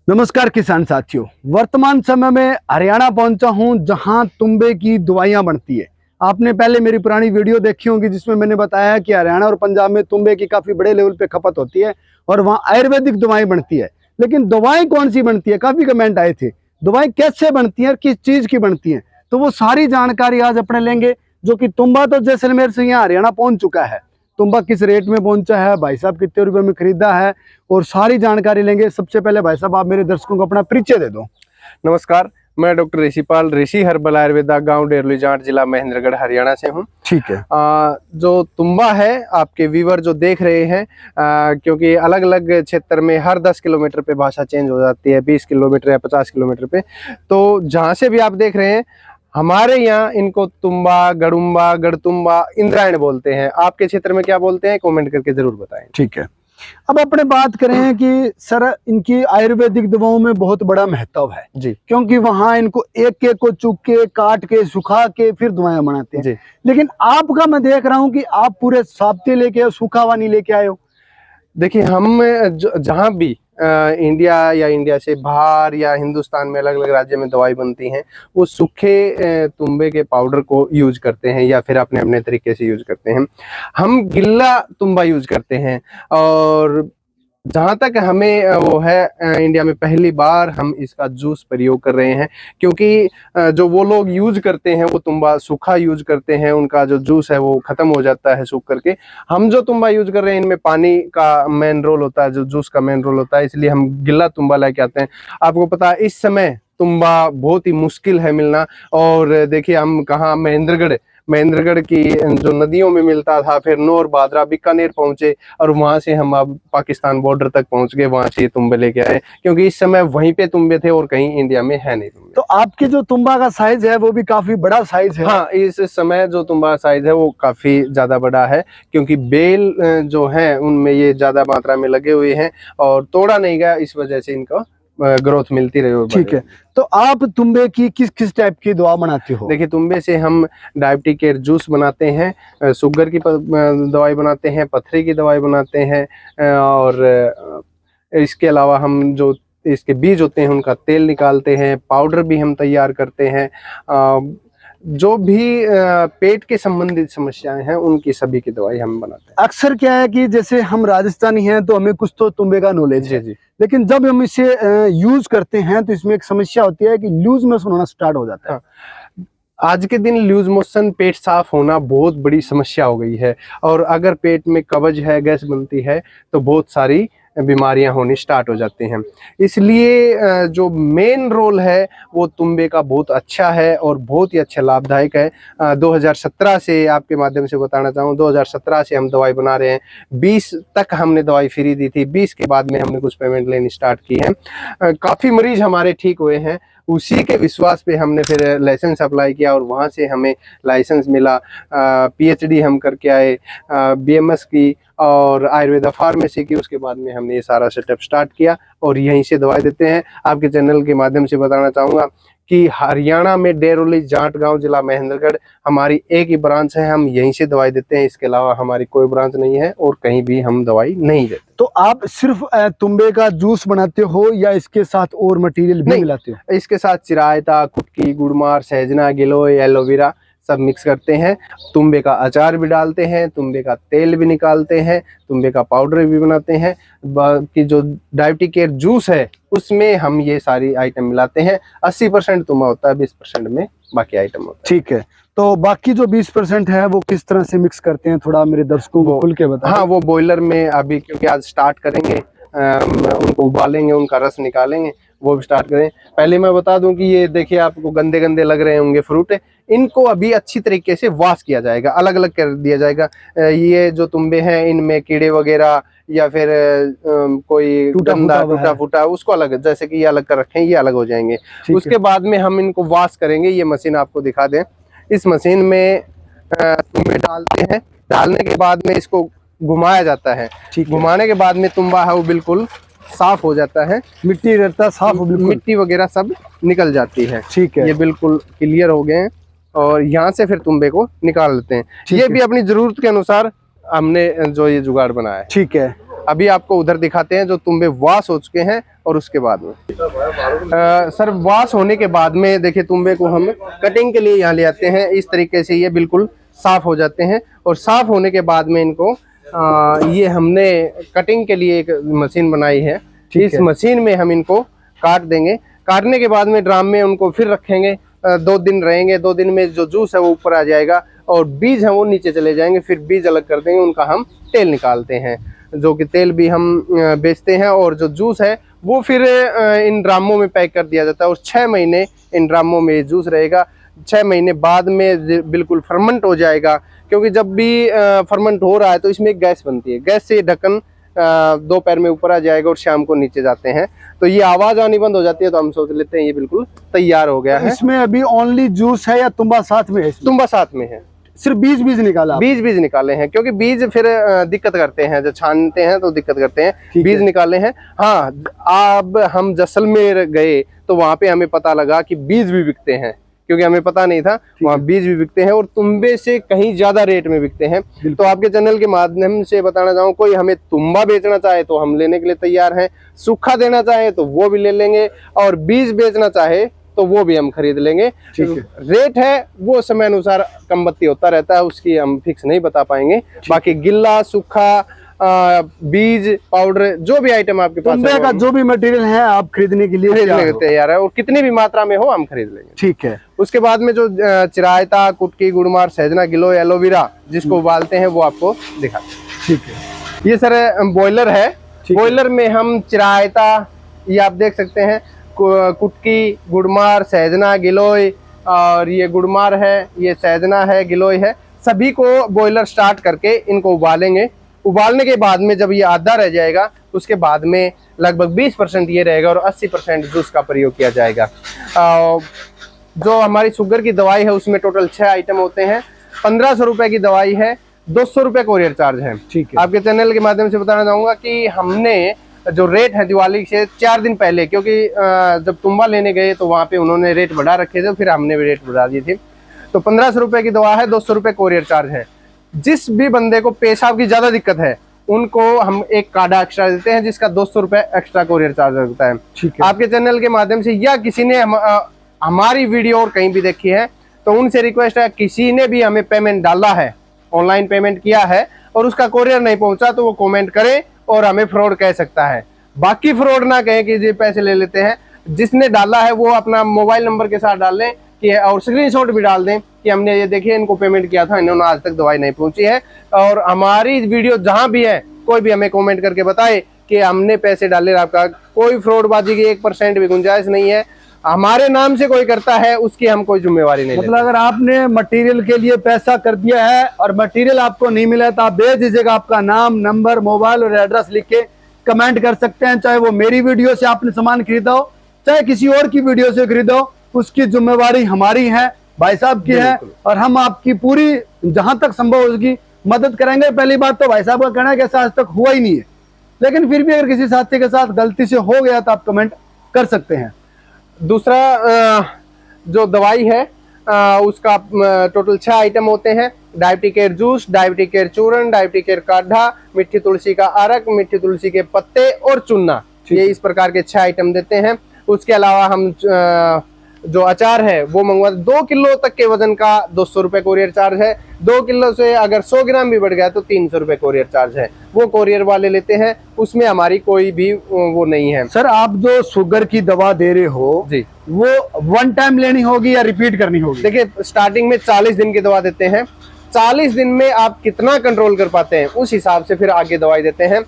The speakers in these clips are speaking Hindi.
नमस्कार किसान साथियों। वर्तमान समय में हरियाणा पहुंचा हूं जहां तुंबे की दवाइयां बनती है। आपने पहले मेरी पुरानी वीडियो देखी होगी जिसमें मैंने बताया कि हरियाणा और पंजाब में तुंबे की काफी बड़े लेवल पे खपत होती है और वहां आयुर्वेदिक दवाएं बनती है। लेकिन दवाएं कौन सी बनती है, काफी कमेंट आए थे, दवाएं कैसे बनती है और किस चीज की बनती है। तो वो सारी जानकारी आज अपने लेंगे। जो कि तुम्बा तो जैसलमेर से यहाँ हरियाणा पहुंच चुका है। तुम्बा किस रेट में पहुंचा है, भाई साहब कितने रुपए में खरीदा है, और सारी जानकारी लेंगे। सबसे पहले भाई साहब आप मेरे दर्शकों को अपना परिचय दे दो। नमस्कार, मैं डॉक्टर ऋषिपाल, ऋषि हर्बल आयुर्वेदा, गांव डेरली जाट, जिला महेंद्रगढ़, हरियाणा से हूं। ठीक है। जो तुम्बा है, आपके व्यूवर जो देख रहे हैं, क्योंकि अलग अलग क्षेत्र में हर 10 किलोमीटर पे भाषा चेंज हो जाती है, 20 किलोमीटर या 50 किलोमीटर पे। तो जहां से भी आप देख रहे हैं, हमारे यहाँ इनको तुम्बा, गड़ुम्बा, गढ़तुम्बा, इंद्रायण बोलते हैं। आपके क्षेत्र में क्या बोलते हैं, कमेंट करके जरूर बताएं। ठीक है। अब अपने बात करें कि सर इनकी आयुर्वेदिक दवाओं में बहुत बड़ा महत्व है जी, क्योंकि वहां इनको एक एक को चुक के, काट के, सुखा के फिर दवाएं बनाते हैं जी। लेकिन आपका मैं देख रहा हूं कि आप पूरे साब्ते लेके आए, सूखा हुआ नहीं लेके आए हो। देखिए, हम जहाँ भी इंडिया या इंडिया से बाहर या हिंदुस्तान में अलग अलग राज्य में दवाई बनती हैं, वो सूखे तुम्बे के पाउडर को यूज करते हैं या फिर अपने अपने तरीके से यूज करते हैं। हम गिल्ला तुम्बा यूज करते हैं। और जहाँ तक हमें वो है, इंडिया में पहली बार हम इसका जूस प्रयोग कर रहे हैं, क्योंकि जो वो लोग यूज करते हैं वो तुम्बा सूखा यूज करते हैं, उनका जो जूस है वो खत्म हो जाता है सूख करके। हम जो तुम्बा यूज कर रहे हैं, इनमें पानी का मेन रोल होता है, जो जूस का मेन रोल होता है, इसलिए हम गिल्ला तुम्बा लेके आते हैं। आपको पता है, इस समय तुम्बा बहुत ही मुश्किल है मिलना। और देखिए, हम कहाँ महेंद्रगढ़ की जो नदियों में मिलता था, फिर नौर, बादरा, बीकानेर पहुंचे और वहां से हम अब पाकिस्तान बॉर्डर तक पहुंच गए, वहां से ये तुम्बे लेके आए, क्योंकि इस समय वहीं पे तुम्बे थे और कहीं इंडिया में है नहीं तुम्बे। तो आपके जो तुम्बा का साइज है वो भी काफी बड़ा साइज है। हाँ, इस समय जो तुम्बा साइज है वो काफी ज्यादा बड़ा है, क्योंकि बेल जो है उनमें ये ज्यादा मात्रा में लगे हुए हैं और तोड़ा नहीं गया, इस वजह से इनका ग्रोथ मिलती रही। ठीक है। तो आप तुम्बे की किस किस टाइप की दवा बनाते हो? देखिए, तुम्बे से हम डायबिटिक केयर जूस बनाते हैं, शुगर की दवाई बनाते हैं, पथरी की दवाई बनाते हैं, और इसके अलावा हम जो इसके बीज होते हैं उनका तेल निकालते हैं, पाउडर भी हम तैयार करते हैं। जो भी पेट के संबंधित समस्याएं हैं उनकी सभी की दवाई हम बनाते हैं। अक्सर क्या है कि जैसे हम राजस्थानी हैं तो हमें कुछ तो तुम्बे का नॉलेज है, जी। लेकिन जब हम इसे यूज करते हैं तो इसमें एक समस्या होती है कि लूज मोशन होना स्टार्ट हो जाता है। हाँ, आज के दिन लूज मोशन, पेट साफ होना बहुत बड़ी समस्या हो गई है। और अगर पेट में कब्ज है, गैस बनती है, तो बहुत सारी बीमारियां होनी स्टार्ट हो जाती हैं। इसलिए जो मेन रोल है वो तुम्बे का बहुत अच्छा है और बहुत ही अच्छा लाभदायक है। 2017 से आपके माध्यम से बताना चाहूँ, 2017 से हम दवाई बना रहे हैं। 20 तक हमने दवाई फ्री दी थी, 20 के बाद में हमने कुछ पेमेंट लेनी स्टार्ट की है। काफ़ी मरीज हमारे ठीक हुए हैं। उसी के विश्वास पे हमने फिर लाइसेंस अप्लाई किया और वहाँ से हमें लाइसेंस मिला। PhD हम करके आए, BMS की और आयुर्वेदा फार्मेसी की। उसके बाद में हमने ये सारा सेटअप स्टार्ट किया और यहीं से दवाई देते हैं। आपके चैनल के माध्यम से बताना चाहूँगा कि हरियाणा में डेरोली जाट, गांव, जिला महेंद्रगढ़ हमारी एक ही ब्रांच है, हम यहीं से दवाई देते हैं। इसके अलावा हमारी कोई ब्रांच नहीं है और कहीं भी हम दवाई नहीं देते। तो आप सिर्फ तुम्बे का जूस बनाते हो या इसके साथ और मटेरियल भी मिलाते हो? इसके साथ चिरायता, कुटकी, गुड़मार, सहजना, गिलोय, एलोवेरा सब मिक्स करते हैं। तुम्बे का अचार भी डालते हैं, तुम्बे का तेल भी निकालते हैं, तुम्बे का पाउडर भी बनाते हैं। बाकी जो डायबिटिक केयर जूस है उसमें हम ये सारी आइटम मिलाते हैं। 80% तुम्बा होता है, 20% में बाकी आइटम होता है। ठीक है। तो बाकी जो 20% है वो किस तरह से मिक्स करते हैं, थोड़ा मेरे दर्शकों को खुल के बताएं। हाँ, वो बॉयलर में अभी, क्योंकि आज स्टार्ट करेंगे, उनको उबालेंगे, उनका रस निकालेंगे, वो भी स्टार्ट करें। पहले मैं बता दूं कि ये देखिए, आपको गंदे गंदे लग रहे होंगे फ्रूट, इनको अभी अच्छी तरीके से वॉश किया जाएगा, अलग अलग कर दिया जाएगा। ये जो तुम्बे हैं इनमें कीड़े वगैरह या फिर कोई गंदा टूटा फूटा, उसको अलग, जैसे कि ये अलग कर रखें, ये अलग हो जाएंगे। उसके बाद में हम इनको वॉश करेंगे। ये मशीन आपको दिखा दें, इस मशीन में तुम्बे डालते हैं, डालने के बाद में इसको घुमाया जाता है। घुमाने के बाद में तुम्बा है वो बिल्कुल साफ हो जाता है, मिट्टी रहता साफ, मिट्टी वगैरह सब निकल जाती है। ठीक है, ये बिल्कुल क्लियर हो गए हैं और यहाँ से फिर तुम्बे को निकाल लेते हैं। ये भी अपनी जरूरत के अनुसार हमने जो ये जुगाड़ बनाया है। ठीक है। अभी आपको उधर दिखाते हैं जो तुम्बे वॉश हो चुके हैं और उसके बाद में सर वॉश होने के बाद में देखिए तुम्बे को हम कटिंग के लिए यहाँ ले आते हैं। इस तरीके से ये बिल्कुल साफ हो जाते हैं और साफ होने के बाद में इनको ये हमने कटिंग के लिए एक मशीन बनाई है। इस मशीन में हम इनको काट देंगे। काटने के बाद में ड्राम में उनको फिर रखेंगे, 2 दिन रहेंगे। 2 दिन में जो जूस है वो ऊपर आ जाएगा और बीज है वो नीचे चले जाएंगे। फिर बीज अलग कर देंगे, उनका हम तेल निकालते हैं, जो कि तेल भी हम बेचते हैं। और जो जूस है वो फिर इन ड्रामों में पैक कर दिया जाता है और 6 महीने इन ड्रामों में जूस रहेगा। 6 महीने बाद में बिल्कुल फर्मेंट हो जाएगा, क्योंकि जब भी फर्मेंट हो रहा है तो इसमें एक गैस बनती है। गैस से ढक्कन 2 पैर में ऊपर आ जाएगा और शाम को नीचे जाते हैं तो ये आवाज आनी बंद हो जाती है। तो हम सोच लेते हैं ये बिल्कुल तैयार हो गया है। इसमें अभी ओनली जूस है या तुम्बा साथ में है? तुम्बा साथ में है, सिर्फ बीज निकाला? बीज निकाले हैं, क्योंकि बीज फिर दिक्कत करते हैं, जब छानते हैं तो दिक्कत करते हैं। बीज निकाले हैं। हाँ, अब हम जैसलमेर गए तो वहां पे हमें पता लगा कि बीज भी बिकते हैं, क्योंकि हमें पता नहीं था। वहाँ बीज भी बिकते हैं और तुम्बे से कहीं ज्यादा रेट में बिकते हैं। तो आपके चैनल के माध्यम से बताना चाहूँ, कोई हमें तुम्बा बेचना चाहे तो हम लेने के लिए तैयार हैं, सूखा देना चाहे तो वो भी ले लेंगे, और बीज बेचना चाहे तो वो भी हम खरीद लेंगे। रेट है वो समय अनुसार कम बत्ती होता रहता है, उसकी हम फिक्स नहीं बता पाएंगे। बाकी गिल्ला, सूखा, बीज, पाउडर, जो भी आइटम आपके पास तुम्बे का जो भी मटेरियल है आप खरीदने के लिए तैयार है, और कितनी भी मात्रा में हो हम खरीद लेंगे। ठीक है। उसके बाद में जो चिरायता, कुटकी, गुड़मार, सहजना, गिलोय, एलोवेरा जिसको उबालते हैं वो आपको दिखाते हैं। ठीक है। ये सर बॉयलर है। बॉयलर में हम चिरायता, ये आप देख सकते हैं, कुटकी, गुड़मार, सहजना, गिलोय, और ये गुड़मार है, ये सहजना है, गिलोय है, सभी को बॉयलर स्टार्ट करके इनको उबालेंगे। उबालने के बाद में जब ये आधा रह जाएगा उसके बाद में लगभग 20% ये रहेगा और 80% जूस का प्रयोग किया जाएगा। जो हमारी शुगर की दवाई है उसमें टोटल 6 आइटम होते हैं। 1500 रुपए की दवाई है, 200 रुपए कोरियर चार्ज है। ठीक है। आपके चैनल के माध्यम से बताना चाहूंगा कि हमने जो रेट है दिवाली से 4 दिन पहले, क्योंकि जब तुम्बा लेने गए तो वहाँ पे उन्होंने रेट बढ़ा रखे थे, फिर हमने भी रेट बढ़ा दी थी। तो 1500 रुपए की दवा है, 200 रुपए कोरियर चार्ज है। जिस भी बंदे को पेशाब की ज्यादा दिक्कत है उनको हम एक कार्ड एक्स्ट्रा देते हैं, जिसका 200 रुपए एक्स्ट्रा कोरियर चार्ज लगता है। ठीक है। आपके चैनल के माध्यम से या किसी ने हमारी वीडियो और कहीं भी देखी है तो उनसे रिक्वेस्ट है, किसी ने भी हमें पेमेंट डाला है, ऑनलाइन पेमेंट किया है और उसका कोरियर नहीं पहुंचा तो वो कमेंट करे और हमें फ्रॉड कह सकता है। बाकी फ्रॉड ना कहें कि ये पैसे ले लेते हैं। जिसने डाला है वो अपना मोबाइल नंबर के साथ डाल लें कि, और स्क्रीनशॉट भी डाल दें कि हमने ये देखिए इनको पेमेंट किया था, इन्होंने आज तक दवाई नहीं पहुंची है। और हमारी वीडियो जहां भी है कोई भी हमें कमेंट करके बताए कि हमने पैसे डाले, आपका कोई फ्रॉडबाजी की 1% भी गुंजाइश नहीं है। हमारे नाम से कोई करता है उसकी हम कोई जिम्मेवारी नहीं। मतलब अगर आपने मटेरियल के लिए पैसा कर दिया है और मटेरियल आपको नहीं मिला तो आप भेज दीजिएगा, आपका नाम, नंबर, मोबाइल और एड्रेस लिख के कमेंट कर सकते हैं। चाहे वो मेरी वीडियो से आपने सामान खरीदा हो, चाहे किसी और की वीडियो से खरीदा हो, उसकी जिम्मेवारी हमारी है, भाई साहब की है, और हम आपकी पूरी जहां तक संभव होगी मदद करेंगे। पहली बात तो भाई साहब का कहना है कि ऐसा आज तक हुआ ही नहीं है, लेकिन फिर भी अगर किसी साथी के साथ गलती से हो गया तो आप कमेंट कर सकते हैं। दूसरा जो दवाई है उसका टोटल 6 आइटम होते हैं। डायबिटी केयर जूस, डायबिटी केयर चूर्ण, डायबिटी केयर काढ़ा, मिट्टी तुलसी का अरक, मिट्टी तुलसी के पत्ते और चूना, ये इस प्रकार के 6 आइटम देते हैं। उसके अलावा हम जो अचार है वो मंगवा, 2 किलो तक के वजन का 200 रुपए कोरियर चार्ज है। 2 किलो से अगर 100 ग्राम भी बढ़ गया तो 300 रुपए कोरियर चार्ज है, वो कोरियर वाले लेते हैं, उसमें हमारी कोई भी वो नहीं है। सर आप जो शुगर की दवा दे रहे हो जी, वो 1 टाइम लेनी होगी या रिपीट करनी होगी? देखिए स्टार्टिंग में 40 दिन की दवा देते हैं। 40 दिन में आप कितना कंट्रोल कर पाते हैं उस हिसाब से फिर आगे दवाई देते हैं।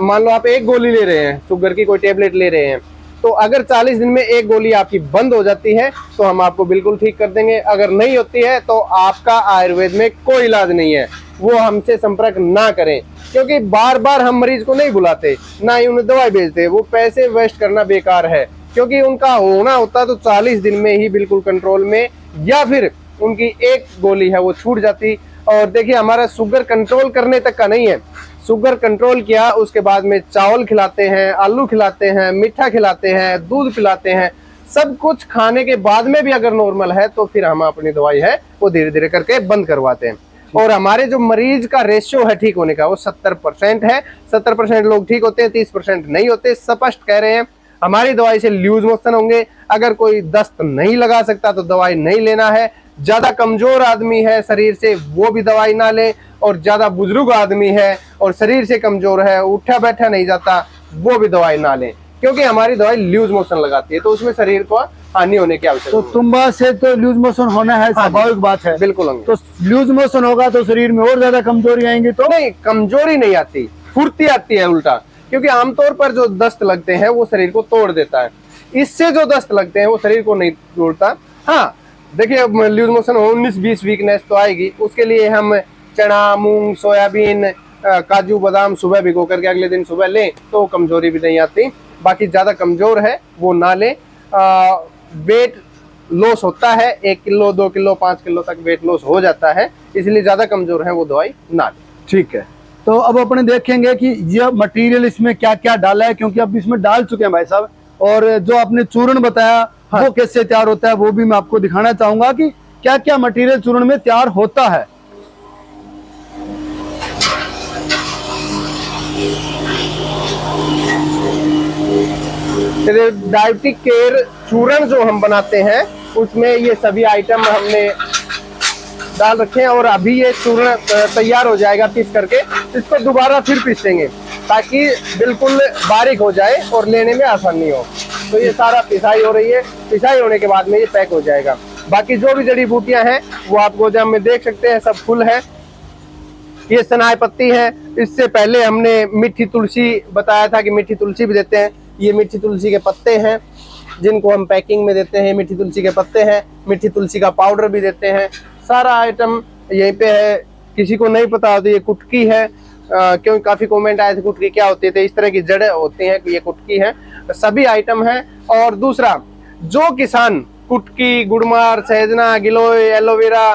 मान लो आप 1 गोली ले रहे हैं, शुगर की कोई टेबलेट ले रहे हैं, तो अगर 40 दिन में 1 गोली आपकी बंद हो जाती है तो हम आपको बिल्कुल ठीक कर देंगे। अगर नहीं होती है तो आपका आयुर्वेद में कोई इलाज नहीं है, वो हमसे संपर्क ना करें, क्योंकि बार बार हम मरीज को नहीं बुलाते, ना ही उन्हें दवाई भेजते। वो पैसे वेस्ट करना बेकार है, क्योंकि उनका होना होता तो 40 दिन में ही बिल्कुल कंट्रोल में, या फिर उनकी 1 गोली है वो छूट जाती। और देखिए हमारा शुगर कंट्रोल करने तक का नहीं है, शुगर कंट्रोल किया उसके बाद में चावल खिलाते हैं, आलू खिलाते हैं, मीठा खिलाते हैं, दूध पिलाते हैं, सब कुछ खाने के बाद में भी अगर नॉर्मल है तो फिर हम अपनी दवाई है वो धीरे धीरे करके बंद करवाते हैं। और हमारे जो मरीज का रेशियो है ठीक होने का वो 70% है। 70% लोग ठीक होते हैं, 30% नहीं होते। स्पष्ट कह रहे हैं, हमारी दवाई से लूज मोशन होंगे। अगर कोई दस्त नहीं लगा सकता तो दवाई नहीं लेना है। ज्यादा कमजोर आदमी है शरीर से वो भी दवाई ना ले, और ज्यादा बुजुर्ग आदमी है और शरीर से कमजोर है, उठा बैठा नहीं जाता, वो भी दवाई ना ले, क्योंकि हमारी दवाई लूज मोशन लगाती है, तो उसमें शरीर को हानि होने की आवश्यकता तो तुम्बा से तो लूज मोशन होना है, स्वाभाविक बात है। बिल्कुल होंगे। तो लूज मोशन होगा तो शरीर में और ज्यादा कमजोरी आएंगी। तो नहीं, कमजोरी नहीं आती, फुर्ती आती है उल्टा, क्योंकि आमतौर पर जो दस्त लगते हैं वो शरीर को तोड़ देता है। इससे जो दस्त लगते हैं वो शरीर को नहीं तोड़ता। हाँ देखिए, अब लूज मोशन 19-20 वीकनेस तो आएगी, उसके लिए हम चना, मूंग, सोयाबीन, काजू, बादाम सुबह भिगो करके अगले दिन सुबह लें तो कमजोरी भी नहीं आती। बाकी ज्यादा कमजोर है वो ना लें। वेट लॉस होता है, 1 किलो 2 किलो 5 किलो तक वेट लॉस हो जाता है, इसलिए ज्यादा कमजोर है वो दवाई ना लें। ठीक है, तो अब अपने देखेंगे कि यह मटेरियल इसमें क्या क्या डाला है, क्योंकि अब इसमें डाल चुके हैं भाई साहब। और जो आपने चूर्ण बताया वो कैसे तैयार होता है वो भी मैं आपको दिखाना चाहूंगा कि क्या क्या मटेरियल चूर्ण में तैयार होता है। डायबिटिक केयर चूर्ण जो हम बनाते हैं उसमें ये सभी आइटम हमने डाल रखे हैं, और अभी ये चूर्ण तैयार हो जाएगा पीस करके। इसको दोबारा फिर पीसेंगे ताकि बिल्कुल बारीक हो जाए और लेने में आसानी हो। तो ये सारा पिसाई हो रही है, पिसाई होने के बाद में ये पैक हो जाएगा। बाकी जो भी जड़ी बूटियां हैं वो आप गोदाम में देख सकते हैं, सब फुल है। ये सनाई पत्ती है, इससे पहले हमने मीठी तुलसी बताया था कि मीठी तुलसी भी देते हैं। ये मीठी तुलसी के पत्ते हैं जिनको हम पैकिंग में देते हैं, मीठी तुलसी के पत्ते हैं। मीठी तुलसी का पाउडर भी देते हैं। सारा आइटम यहीं पे है। किसी को नहीं पता होती ये कुटकी है, क्योंकि काफी कमेंट आए थे कुटकी क्या होती है, तो इस तरह की जड़ें होती हैं कि ये कुटकी है। सभी आइटम है। और दूसरा, जो किसान कुटकी, गुड़मार, सहजना, गिलोय, एलोवेरा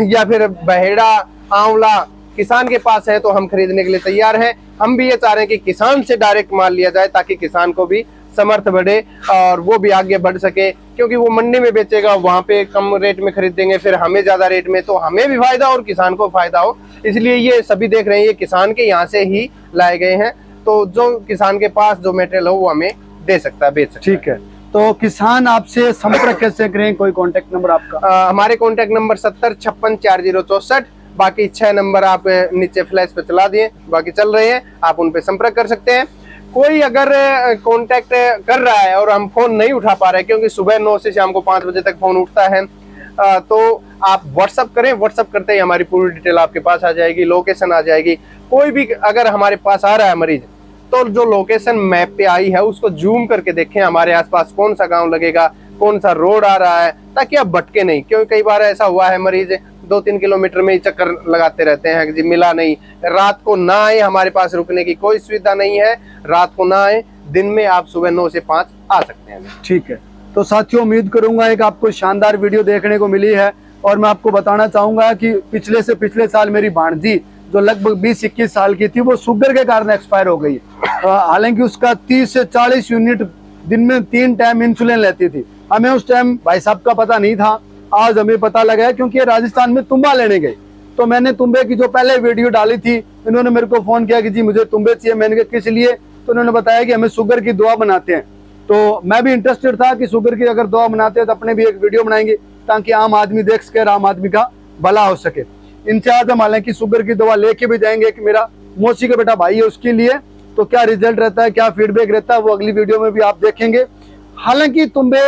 या फिर बहेड़ा, आंवला किसान के पास है तो हम खरीदने के लिए तैयार हैं। हम भी ये चाह रहे हैं कि किसान से डायरेक्ट माल लिया जाए ताकि किसान को भी समर्थ बढ़े और वो भी आगे बढ़ सके, क्योंकि वो मंडी में बेचेगा, वहां पे कम रेट में खरीदेंगे, फिर हमें ज्यादा रेट में, तो हमें भी फायदा और किसान को फायदा हो। इसलिए ये सभी देख रहे हैं, ये किसान के यहाँ से ही लाए गए हैं। तो जो किसान के पास जो मटेरियल हो वो हमें दे सकता है, बेच सकता है। ठीक है, तो किसान आपसे संपर्क कैसे करें, कोई कॉन्टेक्ट नंबर आपका? हमारे कॉन्टेक्ट नंबर 70564064। बाकी 6 नंबर आप नीचे फ्लैश पे चला दिए, बाकी चल रहे हैं, आप उन पे संपर्क कर सकते हैं। कोई अगर कांटेक्ट कर रहा है और हम फोन नहीं उठा पा रहे, क्योंकि सुबह 9 से शाम को 5 बजे तक फोन उठता है, तो आप व्हाट्सअप करें। व्हाट्सअप करते ही हमारी पूरी डिटेल आपके पास आ जाएगी, लोकेशन आ जाएगी। कोई भी अगर हमारे पास आ रहा है मरीज, तो जो लोकेशन मैप पे आई है उसको जूम करके देखें, हमारे आसपास कौन सा गाँव लगेगा, कौन सा रोड आ रहा है, ताकि आप भटके नहीं। क्योंकि कई बार ऐसा हुआ है मरीज 2-3 किलोमीटर में ही चक्कर लगाते रहते हैं कि जी मिला नहीं। रात को ना आए, हमारे पास रुकने की कोई सुविधा नहीं है, रात को ना आए, दिन में आप सुबह 9 से 5 आ सकते हैं। ठीक है, तो साथियों उम्मीद करूंगा एक आपको शानदार वीडियो देखने को मिली है। और मैं आपको बताना चाहूंगा कि पिछले से पिछले साल मेरी भांजी जो लगभग 20-21 साल की थी वो शुगर के कारण एक्सपायर हो गई। हालांकि उसका 30 से 40 यूनिट दिन में 3 टाइम इंसुलिन लेती थी। हमें उस टाइम भाई साहब का पता नहीं था, आज हमें पता लगा है, क्योंकि ये राजस्थान में तुम्बा लेने गए। तो मैंने तुम्बे की जो पहले वीडियो डाली थी, इन्होंने मेरे को फोन किया कि जी मुझे तुम्बे चाहिए। मैंने कहा किस लिए, तो उन्होंने बताया कि हमें शुगर की दवा बनाते हैं। तो मैं भी इंटरेस्टेड था कि शुगर की अगर दवा बनाते हैं तो अपने भी एक वीडियो बनाएंगे, ताकि आम आदमी देख सके, आम आदमी का भला हो सके। इनसे आज हम हालांकि शुगर की दवा लेके भी जाएंगे कि मेरा मौसी का बेटा भाई है उसके लिए, तो क्या रिजल्ट रहता है, क्या फीडबैक रहता है, वो अगली वीडियो में भी आप देखेंगे। हालांकि तुम्बे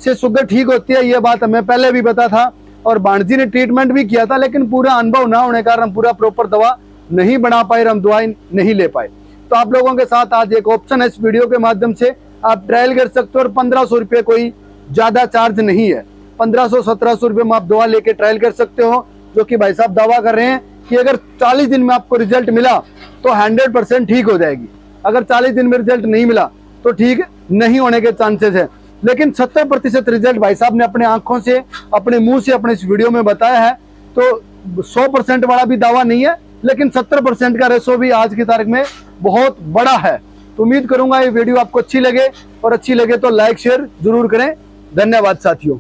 से शुगर ठीक होती है ये बात हमें पहले भी पता था, और भांजी ने ट्रीटमेंट भी किया था, लेकिन पूरा अनुभव ना होने के कारण हम पूरा प्रॉपर दवा नहीं बना पाए, हम दवाई नहीं ले पाए। तो आप लोगों के साथ आज एक ऑप्शन है, इस वीडियो के माध्यम से आप ट्रायल कर सकते हो। और 1500 रुपये कोई ज्यादा चार्ज नहीं है, 1500-1700 रुपये में आप दवा लेके ट्रायल कर सकते हो। जो कि भाई साहब दावा कर रहे हैं कि अगर 40 दिन में आपको रिजल्ट मिला तो 100% ठीक हो जाएगी। अगर 40 दिन में रिजल्ट नहीं मिला तो ठीक नहीं होने के चांसेस है। लेकिन 70% रिजल्ट भाई साहब ने अपने आंखों से, अपने मुंह से, अपने इस वीडियो में बताया है। तो 100% वाला भी दावा नहीं है, लेकिन 70% का रेशो भी आज की तारीख में बहुत बड़ा है। तो उम्मीद करूंगा ये वीडियो आपको अच्छी लगे, और अच्छी लगे तो लाइक शेयर जरूर करें। धन्यवाद साथियों।